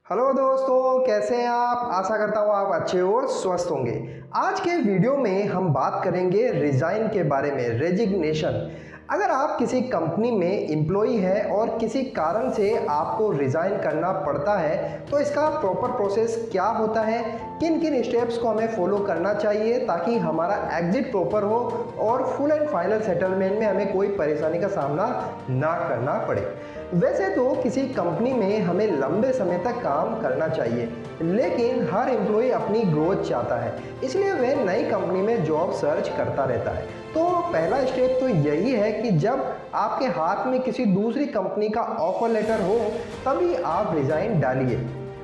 Hello दोस्तों, कैसे हैं आप। आशा करता हूँ आप अच्छे और स्वस्थ होंगे। आज के वीडियो में हम बात करेंगे रिज़ाइन के बारे में, रेजिग्नेशन। अगर आप किसी कंपनी में एम्प्लॉई है और किसी कारण से आपको रिज़ाइन करना पड़ता है तो इसका प्रॉपर प्रोसेस क्या होता है, किन किन स्टेप्स को हमें फॉलो करना चाहिए ताकि हमारा एग्जिट प्रॉपर हो और फुल एंड फाइनल सेटलमेंट में हमें कोई परेशानी का सामना ना करना पड़े। वैसे तो किसी कंपनी में हमें लंबे समय तक काम करना चाहिए, लेकिन हर एम्प्लॉय अपनी ग्रोथ चाहता है, इसलिए वह नई कंपनी में जॉब सर्च करता रहता है। तो पहला स्टेप तो यही है कि जब आपके हाथ में किसी दूसरी कंपनी का ऑफर लेटर हो तभी आप रिज़ाइन डालिए।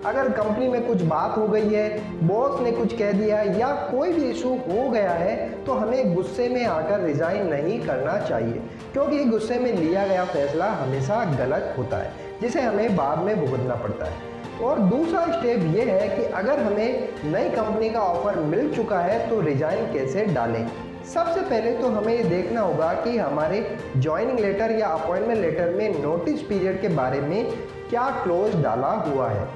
अगर कंपनी में कुछ बात हो गई है, बॉस ने कुछ कह दिया या कोई भी इशू हो गया है तो हमें गुस्से में आकर रिज़ाइन नहीं करना चाहिए, क्योंकि गुस्से में लिया गया फैसला हमेशा गलत होता है जिसे हमें बाद में भुगतना पड़ता है। और दूसरा स्टेप ये है कि अगर हमें नई कंपनी का ऑफर मिल चुका है तो रिज़ाइन कैसे डालें। सबसे पहले तो हमें ये देखना होगा कि हमारे ज्वाइनिंग लेटर या अपॉइंटमेंट लेटर में नोटिस पीरियड के बारे में क्या क्लोज डाला हुआ है।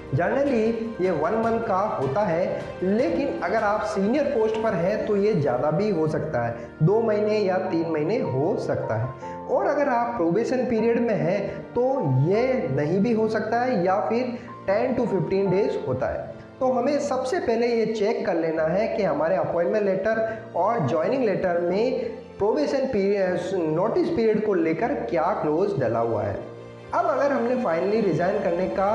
जनरली ये 1 मंथ का होता है, लेकिन अगर आप सीनियर पोस्ट पर हैं तो ये ज़्यादा भी हो सकता है, 2 महीने या 3 महीने हो सकता है। और अगर आप प्रोबेशन पीरियड में हैं तो ये नहीं भी हो सकता है या फिर 10 to 15 डेज होता है। तो हमें सबसे पहले ये चेक कर लेना है कि हमारे अपॉइंटमेंट लेटर और ज्वाइनिंग लेटर में प्रोबेशन पीरियड नोटिस पीरियड को लेकर क्या क्लोज डला हुआ है। अब अगर हमने फाइनली रिज़ाइन करने का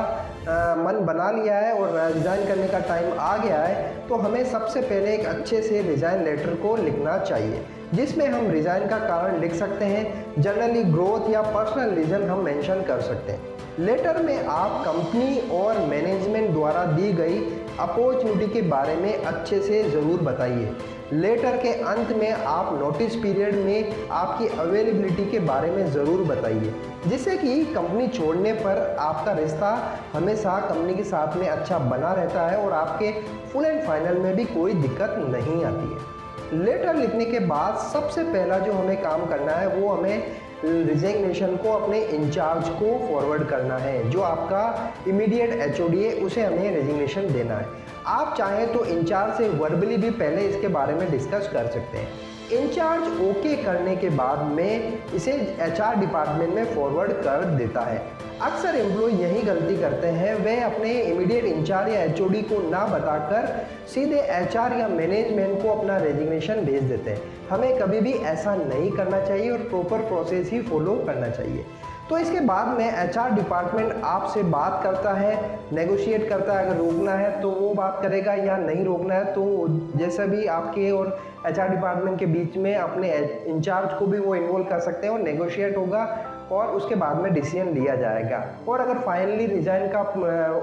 मन बना लिया है और रिज़ाइन करने का टाइम आ गया है तो हमें सबसे पहले एक अच्छे से रिज़ाइन लेटर को लिखना चाहिए, जिसमें हम रिज़ाइन का कारण लिख सकते हैं। जनरली ग्रोथ या पर्सनल रीज़न हम मेंशन कर सकते हैं। लेटर में आप कंपनी और मैनेजमेंट द्वारा दी गई अपॉर्चुनिटी के बारे में अच्छे से ज़रूर बताइए। लेटर के अंत में आप नोटिस पीरियड में आपकी अवेलेबिलिटी के बारे में ज़रूर बताइए, जिससे कि कंपनी छोड़ने पर आपका रिश्ता हमेशा कंपनी के साथ में अच्छा बना रहता है और आपके फुल एंड फाइनल में भी कोई दिक्कत नहीं आती है। लेटर लिखने के बाद सबसे पहला जो हमें काम करना है वो हमें रिजिग्नेशन को अपने इंचार्ज को फॉरवर्ड करना है। जो आपका इमीडिएट एचओडी है उसे हमें रेजिग्नेशन देना है। आप चाहें तो इंचार्ज से वर्बली भी पहले इसके बारे में डिस्कस कर सकते हैं। इंचार्ज ओके करने के बाद में इसे एचआर डिपार्टमेंट में फॉरवर्ड कर देता है। अक्सर एम्प्लॉय यही गलती करते हैं, वे अपने इमीडिएट इंचार्ज या एचओडी को ना बताकर सीधे एचआर या मैनेजमेंट को अपना रेजिग्नेशन भेज देते हैं। हमें कभी भी ऐसा नहीं करना चाहिए और प्रॉपर प्रोसेस ही फॉलो करना चाहिए। तो इसके बाद में एचआर डिपार्टमेंट आपसे बात करता है, नेगोशिएट करता है। अगर रोकना है तो वो बात करेगा या नहीं रोकना है तो जैसा भी आपके और एचआर डिपार्टमेंट के बीच में अपने इंचार्ज को भी वो इन्वॉल्व कर सकते हैं और नेगोशिएट होगा और उसके बाद में डिसीजन लिया जाएगा। और अगर फाइनली रिज़ाइन का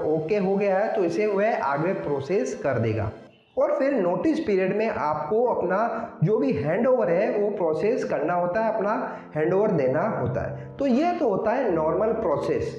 ओके हो गया है तो इसे वह आगे प्रोसेस कर देगा। और फिर नोटिस पीरियड में आपको अपना जो भी हैंडओवर है वो प्रोसेस करना होता है, अपना हैंडओवर देना होता है। तो ये तो होता है नॉर्मल प्रोसेस।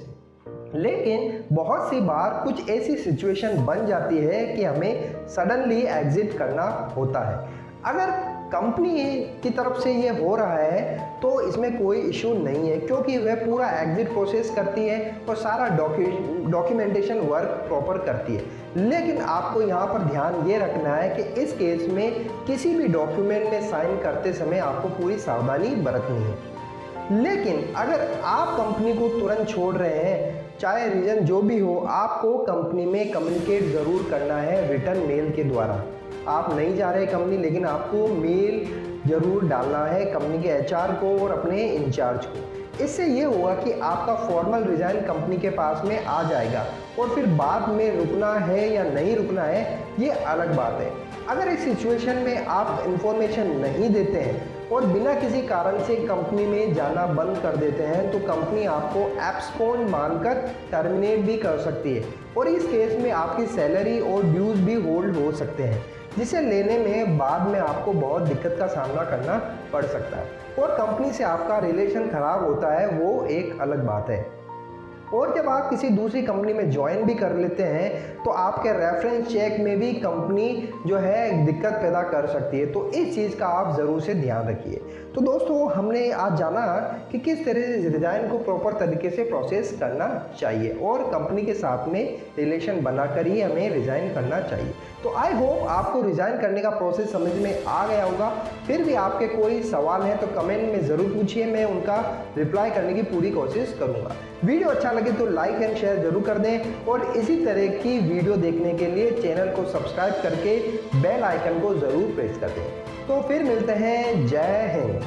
लेकिन बहुत सी बार कुछ ऐसी सिचुएशन बन जाती है कि हमें सडनली एग्जिट करना होता है। अगर कंपनी की तरफ से ये हो रहा है तो इसमें कोई इशू नहीं है, क्योंकि वह पूरा एग्जिट प्रोसेस करती है और सारा डॉक्यूमेंटेशन वर्क प्रॉपर करती है। लेकिन आपको यहाँ पर ध्यान ये रखना है कि इस केस में किसी भी डॉक्यूमेंट में साइन करते समय आपको पूरी सावधानी बरतनी है। लेकिन अगर आप कंपनी को तुरंत छोड़ रहे हैं, चाहे रीज़न जो भी हो, आपको कंपनी में कम्युनिकेट ज़रूर करना है रिटर्न मेल के द्वारा। आप नहीं जा रहे कंपनी, लेकिन आपको मेल ज़रूर डालना है कंपनी के एचआर को और अपने इंचार्ज को। इससे ये होगा कि आपका फॉर्मल रिज़ाइन कंपनी के पास में आ जाएगा और फिर बाद में रुकना है या नहीं रुकना है ये अलग बात है। अगर इस सिचुएशन में आप इन्फॉर्मेशन नहीं देते हैं और बिना किसी कारण से कंपनी में जाना बंद कर देते हैं तो कंपनी आपको एब्सकॉन्ड मानकर टर्मिनेट भी कर सकती है और इस केस में आपकी सैलरी और ड्यूज भी होल्ड हो सकते हैं, जिसे लेने में बाद में आपको बहुत दिक्कत का सामना करना पड़ सकता है और कंपनी से आपका रिलेशन ख़राब होता है, वो एक अलग बात है। और जब आप किसी दूसरी कंपनी में ज्वाइन भी कर लेते हैं तो आपके रेफरेंस चेक में भी कंपनी जो है दिक्कत पैदा कर सकती है। तो इस चीज़ का आप ज़रूर से ध्यान रखिए। तो दोस्तों हमने आज जाना कि किस तरह से रिज़ाइन को प्रॉपर तरीके से प्रोसेस करना चाहिए और कंपनी के साथ में रिलेशन बनाकर ही हमें रिज़ाइन करना चाहिए। तो आई होप आपको रिज़ाइन करने का प्रोसेस समझ में आ गया होगा। फिर भी आपके कोई सवाल है तो कमेंट में ज़रूर पूछिए, मैं उनका रिप्लाई करने की पूरी कोशिश करूँगा। वीडियो अच्छा लगे तो लाइक एंड शेयर जरूर कर दें और इसी तरह की वीडियो देखने के लिए चैनल को सब्सक्राइब करके बेल आइकन को ज़रूर प्रेस कर दें। तो फिर मिलते हैं। जय हिंद।